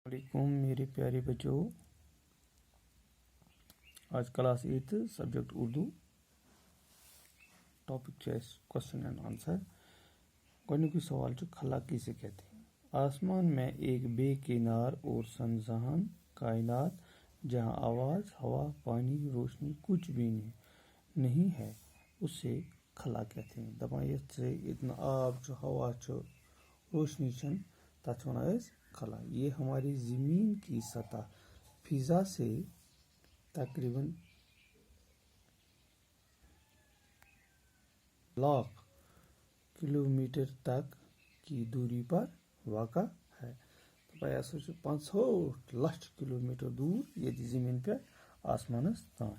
वालेकुम मेरे प्यारे बच्चों। आज class 8 subject Urdu topic question and answer. गोनिकु सवाल खला किसे कहते हैं? आसमान में एक बेकिनार और सनजहान कायनात जहाँ आवाज़ हवा पानी रोशनी कुछ भी नहीं है उसे खला कहते हैं। दपा से इतना आब हवा रोशनी तथ वन खला। ये हमारी ज़मीन की सतह फिजा से तकरीबन लाख किलोमीटर तक की दूरी पर वाक़ा है। तो 500 लाख किलोमीटर दूर ये ज़मीन पे आसमान तान।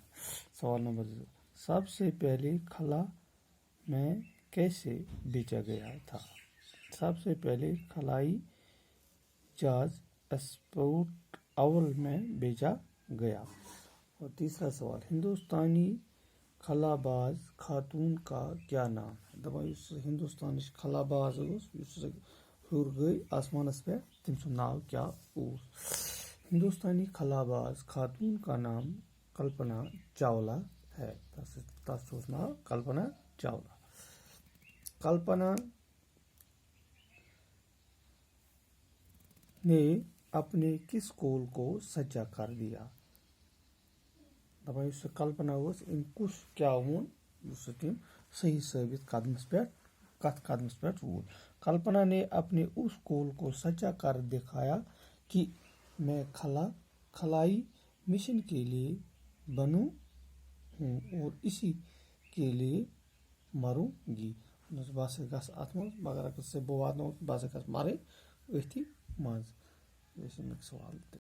सवाल नंबर 2, सबसे पहले खला में कैसे बेचा गया था? सबसे पहले खलाई जहाज स्पोर्ट अव्वल में भेजा गया। और तीसरा सवाल, हिंदुस्तानी खलाबाज खातून का क्या नाम है? दपा हिंदुस्तान खलाबाज हुर गई आसमानस पे तम नाव क्या ओस? हिंदुस्तानी खलाबाज खातून का नाम कल्पना चावला है। तस नाव कल्पना चावला। कल्पना ने अपने किस कौल को सच्चा कर दिया? दपा कल्पना इन कुछ क्या वोन सही साबित कदमस पे वोन। कल्पना ने अपने उस कौल को सच्चा कर दिखाया कि मैं खलाई मिशन के लिए बनूं हूँ और इसी के लिए मरूंगी। बस गस मगर से बो वात बस गस मारे अथी मज सवाल।